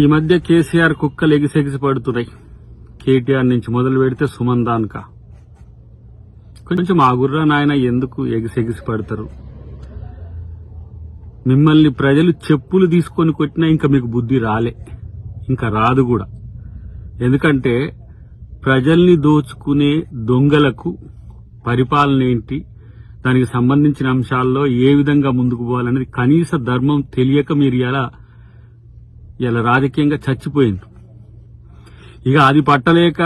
ఈ మధ్య కేసీఆర్ కుక్కలు ఎగిసెగిసి పడుతున్నాయి. కేటీఆర్ నుంచి మొదలు పెడితే సుమన్ దాన్కా కొంచెం ఆగుర్రా నాయన, ఎందుకు ఎగిసెగిసి పడతారు? మిమ్మల్ని ప్రజలు చెప్పులు తీసుకొని కొట్టినా ఇంకా మీకు బుద్ధి రాలే, ఇంకా రాదు కూడా. ఎందుకంటే ప్రజల్ని దోచుకునే దొంగలకు పరిపాలన ఏంటి, దానికి సంబంధించిన అంశాల్లో ఏ విధంగా ముందుకు పోవాలనేది కనీస ధర్మం తెలియక మీరు ఇలా రాజకీయంగా చచ్చిపోయింది. ఇక అది పట్టలేక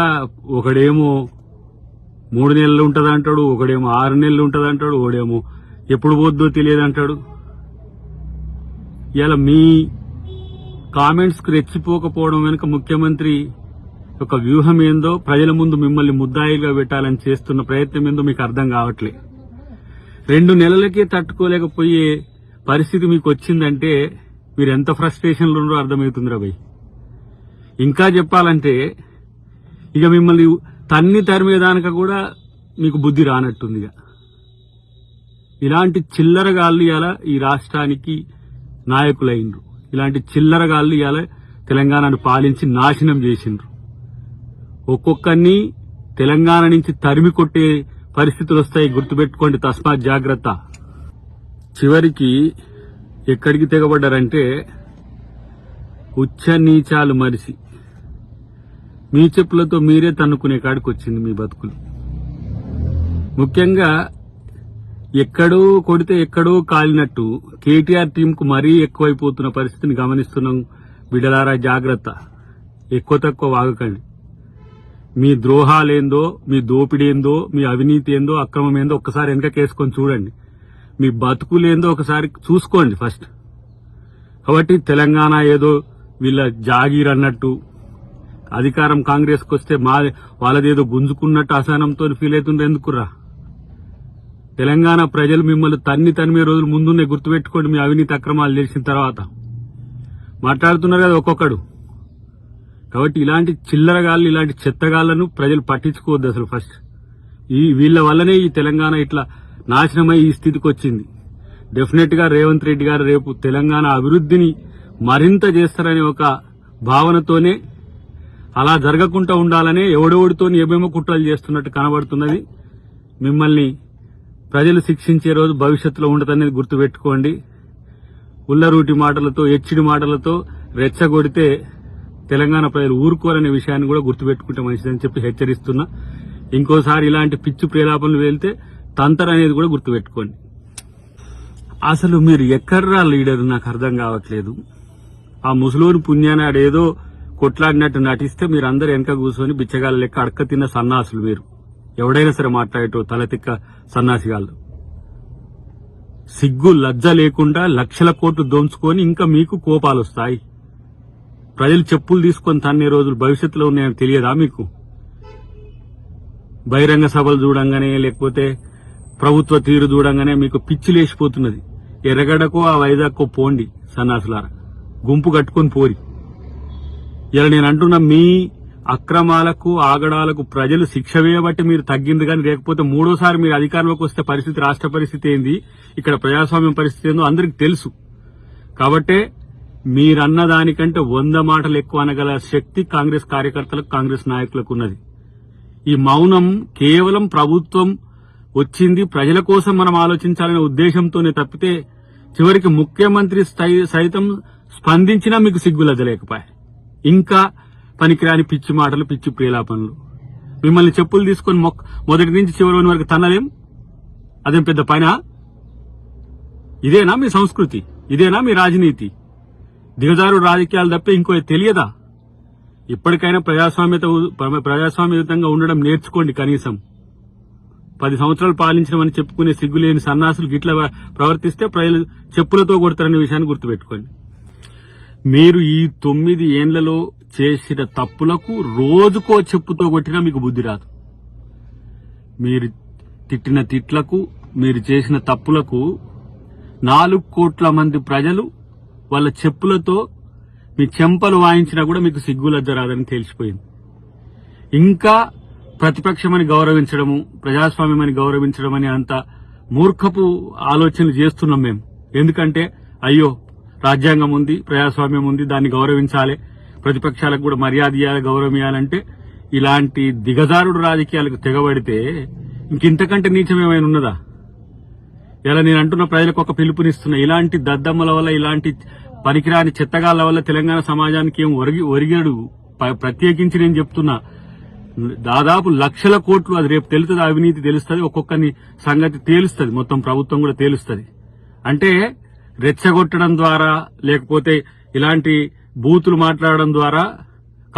ఒకడేమో 3 నెలలు ఉంటదంటాడు, ఒకడేమో 6 నెలలు ఉంటదంటాడు, ఒకడేమో ఎప్పుడు పోద్దో తెలియదంటాడు. ఇలా మీ కామెంట్స్ కు రెచ్చిపోకపోవడం వెనుక ముఖ్యమంత్రి ఒక వ్యూహం ఏందో, ప్రజల ముందు మిమ్మల్ని ముద్దాయిగా పెట్టాలని చేస్తున్న ప్రయత్నం ఏందో మీకు అర్థం కావట్లే. 2 నెలలకే తట్టుకోలేకపోయే పరిస్థితి మీకు వచ్చిందంటే మీరు ఎంత ఫ్రస్ట్రేషన్లో ఉన్నారో అర్థమవుతుందిరా భయ్. ఇంకా చెప్పాలంటే ఇక మిమ్మల్ని తరిమేదానిక కూడా మీకు బుద్ధి రానట్టుంది. ఇలాంటి చిల్లరగాళ్ళు ఇలా ఈ రాష్ట్రానికి నాయకులైండ్రు. ఇలాంటి చిల్లరగాళ్ళు ఇలా తెలంగాణను పాలించి నాశనం చేసిండ్రు. ఒక్కొక్కరిని తెలంగాణ నుంచి తరిమి కొట్టే పరిస్థితులు వస్తాయి, గుర్తుపెట్టుకోండి. తస్మాత్ జాగ్రత్త. చివరికి ఎక్కడికి తెగబడ్డారంటే ఉచ్చ నీచాలు మరిసి మీ చెప్పులతో మీరే తన్నుకునే కాడికి వచ్చింది మీ బతుకులు. ముఖ్యంగా ఎక్కడో కొడితే ఎక్కడో కాలినట్టు కేటీఆర్ టీంకు మరీ ఎక్కువైపోతున్న పరిస్థితిని గమనిస్తున్నాం. బిడ్డలారా జాగ్రత్త, ఎక్కువ తక్కువ వాగకండి. మీ ద్రోహాలేందో, మీ దోపిడేందో, మీ అవినీతి ఏందో, అక్రమం ఏందో ఒక్కసారి వెనకకేసుకొని చూడండి. మీ బతుకులేందో ఒకసారి చూసుకోండి ఫస్ట్. కాబట్టి తెలంగాణ ఏదో వీళ్ళ జాగీర్ అన్నట్టు, అధికారం కాంగ్రెస్కి వస్తే వాళ్ళదేదో గుంజుకున్నట్టు అసహనంతో ఫీల్ అవుతుండే ఎందుకురా? తెలంగాణ ప్రజలు మిమ్మల్ని తన్మే రోజులు ముందునే, గుర్తుపెట్టుకోండి. మీ అవినీతి అక్రమాలు చేసిన తర్వాత మాట్లాడుతున్నారు కదా ఒక్కొక్కడు. కాబట్టి ఇలాంటి చిల్లరగాళ్ళు, ఇలాంటి చెత్తగాళ్లను ప్రజలు పట్టించుకోవద్దు అసలు ఫస్ట్. వీళ్ళ వల్లనే ఈ తెలంగాణ ఇట్లా నాశనమై ఈ స్థితికి వచ్చింది. డెఫినెట్ గా రేవంత్ రెడ్డి గారు రేపు తెలంగాణ అభివృద్ధిని మరింత చేస్తారనే ఒక భావనతోనే, అలా జరగకుండా ఉండాలనే ఎవడెవడితో ఏమేమో కుట్రలు చేస్తున్నట్టు కనబడుతున్నది. మిమ్మల్ని ప్రజలు శిక్షించే రోజు భవిష్యత్తులో ఉండదనేది గుర్తుపెట్టుకోండి. ఉల్లరూటి మాటలతో, ఎచ్చిడి మాటలతో రెచ్చగొడితే తెలంగాణ ప్రజలు ఊరుకోరనే విషయాన్ని కూడా గుర్తుపెట్టుకుంటే మంచిదని చెప్పి హెచ్చరిస్తున్నా. ఇంకోసారి ఇలాంటి పిచ్చి ప్రేలాపనలు వెళ్తే తంతర్ అనేది కూడా గుర్తుపెట్టుకోండి. అసలు మీరు ఎక్కడ్రా లీడర్ నాకు అర్థం కావట్లేదు. ఆ ముసలోని పుణ్యాన్ని ఆడేదో కొట్లాడినట్టు నటిస్తే మీరందరూ వెనక కూర్చొని బిచ్చగాళ్ళ లెక్క అడక్క తిన్న సన్నాసులు మీరు. ఎవడైనా సరే మాట్లాడేటో తలతిక్క సన్నాసిగాళ్ళు. సిగ్గు లజ్జ లేకుండా లక్షల కోట్లు దోంచుకొని ఇంకా మీకు కోపాలు వస్తాయి. ప్రజలు చెప్పులు తీసుకొని తన్నే రోజులు భవిష్యత్తులో ఉన్నాయని తెలియదా మీకు? బహిరంగ సభలు చూడంగానే, లేకపోతే ప్రభుత్వ తీరు చూడంగానే మీకు పిచ్చి లేచిపోతున్నది. ఎర్రగడ్డకో ఆ వైజాగ్కో పోండి సన్నాసులారా, గుంపు కట్టుకొని పోరి. ఇలా నేను అంటున్నా, మీ అక్రమాలకు ఆగడాలకు ప్రజలు శిక్ష వేయబట్టి మీరు తగ్గింది కానీ, లేకపోతే మూడోసారి మీరు అధికారంలోకి వస్తే పరిస్థితి, రాష్ట్ర పరిస్థితి ఏంది, ఇక్కడ ప్రజాస్వామ్యం పరిస్థితి ఏందో అందరికి తెలుసు. కాబట్టే మీరన్న దానికంటే 100 మాటలు ఎక్కువ అనగల శక్తి కాంగ్రెస్ కార్యకర్తలకు, కాంగ్రెస్ నాయకులకు ఉన్నది. ఈ మౌనం కేవలం ప్రభుత్వం వచ్చింది ప్రజల కోసం మనం ఆలోచించాలనే ఉద్దేశంతోనే తప్పితే, చివరికి ముఖ్యమంత్రి సైతం స్పందించినా మీకు సిగ్గులద్దలేకపోయా. ఇంకా పనికిరాని పిచ్చి మాటలు, పిచ్చి ప్రేలాపనలు. మిమ్మల్ని చెప్పులు తీసుకొని మొదటి నుంచి చివరి వరకు తన్నలేం, అదేం పెద్ద పైన? ఇదేనా మీ సంస్కృతి? ఇదేనా మీ రాజనీతి? దిగజారు రాజకీయాలు తప్పే ఇంకో తెలియదా? ఇప్పటికైనా ప్రజాస్వామ్యయుతంగా ఉండడం నేర్చుకోండి. కనీసం 10 సంవత్సరాలు పాలించడమని చెప్పుకునే సిగ్గులేని సన్నాసులు గిట్లా ప్రవర్తిస్తే ప్రజలు చెప్పులతో కొడతారనే విషయాన్ని గుర్తుపెట్టుకోండి. మీరు ఈ 9 ఏండ్లలో చేసిన తప్పులకు రోజుకో చెప్పుతో కొట్టినా మీకు బుద్ధి రాదు. మీరు తిట్టిన తిట్లకు, మీరు చేసిన తప్పులకు 4 కోట్ల మంది ప్రజలు వాళ్ళ చెప్పులతో మీ చెంపలు వాయించినా కూడా మీకు సిగ్గులజ్జ రాదని తెలిసిపోయింది. ఇంకా ప్రతిపక్షమని గౌరవించడము, ప్రజాస్వామ్యమని గౌరవించడం అని అంత మూర్ఖపు ఆలోచనలు చేస్తున్నాం మేము. ఎందుకంటే అయ్యో రాజ్యాంగం ఉంది, ప్రజాస్వామ్యం ఉంది, దాన్ని గౌరవించాలి, ప్రతిపక్షాలకు కూడా మర్యాద ఇవ్వాలి, గౌరవం ఇవ్వాలంటే ఇలాంటి దిగజారుడు రాజకీయాలకు తెగబడితే ఇంకింతకంటే నీచం ఏమైనా ఉన్నదా? ఇలా నేను అంటున్న ప్రజలకు ఒక పిలుపునిస్తున్నా, ఇలాంటి దద్దమ్మల వల్ల, ఇలాంటి పనికిరాని చెత్తగాళ్ల వల్ల తెలంగాణ సమాజానికి ఏం ఒరిగాడు. ప్రత్యేకించి నేను చెప్తున్నా, దాదాపు లక్షల కోట్లు, అది రేపు తెలుస్తుంది, అవినీతి తెలుస్తుంది, ఒక్కొక్కని సంగతి తేలుస్తుంది, మొత్తం ప్రభుత్వం కూడా తేలుస్తుంది. అంటే రెచ్చగొట్టడం ద్వారా, లేకపోతే ఇలాంటి బూతులు మాట్లాడడం ద్వారా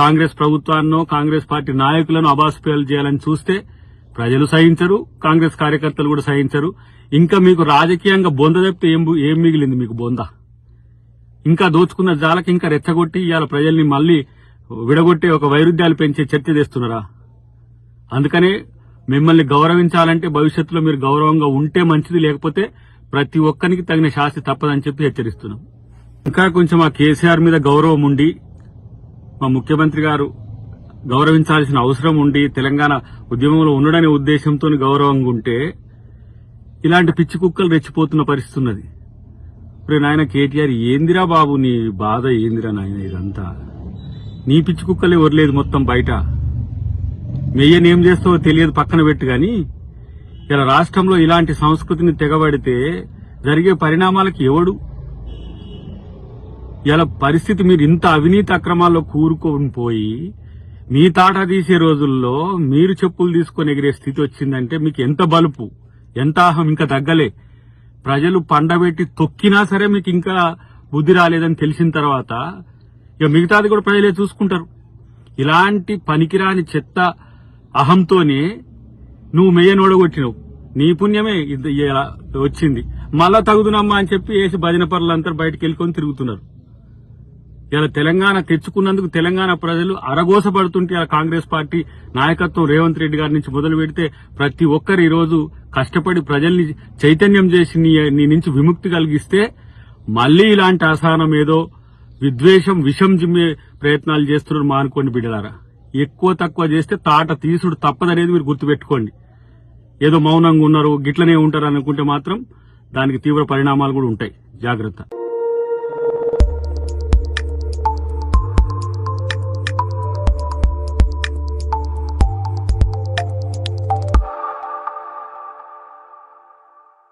కాంగ్రెస్ ప్రభుత్వాన్నో కాంగ్రెస్ పార్టీ నాయకులను అబాస్పేలు చేయాలని చూస్తే ప్రజలు సహించరు, కాంగ్రెస్ కార్యకర్తలు కూడా సహించరు. ఇంకా మీకు రాజకీయంగా బొంద తప్పితే ఏం మిగిలింది మీకు బొంద? ఇంకా దోచుకున్న జాలకి ఇంకా రెచ్చగొట్టి ఇవాళ ప్రజల్ని మళ్లీ విడగొట్టే ఒక వైరుధ్యాలు పెంచే చర్చ చేస్తున్నారా? అందుకనే మిమ్మల్ని గౌరవించాలంటే భవిష్యత్తులో మీరు గౌరవంగా ఉంటే మంచిది, లేకపోతే ప్రతి ఒక్కరికి తగిన శాస్తి తప్పదని చెప్పి హెచ్చరిస్తున్నాం. ఇంకా కొంచెం ఆ కేసీఆర్ మీద గౌరవం ఉండి, మా ముఖ్యమంత్రి గారు గౌరవించాల్సిన అవసరం ఉండి, తెలంగాణ ఉద్యమంలో ఉండడనే ఉద్దేశంతో గౌరవంగా ఉంటే ఇలాంటి పిచ్చి కుక్కలు రెచ్చిపోతున్న పరిస్థితి ఉన్నది. ఇప్పుడు నాయన కేటీఆర్, ఏందిరా బాబు నీ బాధ, ఏందిరా నాయన ఇదంతా? నీ పిచ్చి కుక్కలే వరలేదు మొత్తం బయట. మెయ్యనేం చేస్తావో తెలియదు, పక్కన పెట్టు. గాని ఇలా రాష్ట్రంలో ఇలాంటి సంస్కృతిని తెగబడితే జరిగే పరిణామాలకి ఎవడు? ఇలా పరిస్థితి, మీరు ఇంత అవినీతి అక్రమాల్లో కూరుకొని పోయి మీ తాట తీసే రోజుల్లో మీరు చెప్పులు తీసుకొని ఎగిరే స్థితి వచ్చిందంటే మీకు ఎంత బలుపు, ఎంత అహం. ఇంకా తగ్గలే. ప్రజలు పండబెట్టి తొక్కినా సరే మీకు ఇంకా బుద్ధి రాలేదని తెలిసిన తర్వాత ఇక మిగతాది కూడా ప్రజలే చూసుకుంటారు. ఇలాంటి పనికిరాని చెత్త అహంతోనే నువ్వు మెయ్యనోడగొట్టినవు, నీ పుణ్యమే ఇలా వచ్చింది. మళ్ళా తగుదునమ్మా అని చెప్పి వేసి భజన పరులంతా బయటకు వెళ్ళుకొని తిరుగుతున్నారు. ఇలా తెలంగాణ తెచ్చుకున్నందుకు తెలంగాణ ప్రజలు అరగోసపడుతుంటే ఇలా కాంగ్రెస్ పార్టీ నాయకత్వం రేవంత్ రెడ్డి గారి నుంచి మొదలు పెడితే ప్రతి ఒక్కరు ఈరోజు కష్టపడి ప్రజల్ని చైతన్యం చేసి నీ నుంచి విముక్తి కలిగిస్తే మళ్లీ ఇలాంటి అసహనం ఏదో విద్వేషం విషం జిమ్మే ప్రయత్నాలు చేస్తున్నారు. మానుకోండి బిడ్డలారా. ఎక్కువ తక్కువ చేస్తే తాట తీసుడు తప్పదనేది మీరు గుర్తుపెట్టుకోండి. ఏదో మౌనంగా ఉన్నారు, గిట్లనే ఉంటారు అనుకుంటే మాత్రం దానికి తీవ్ర పరిణామాలు కూడా ఉంటాయి. జాగ్రత్త.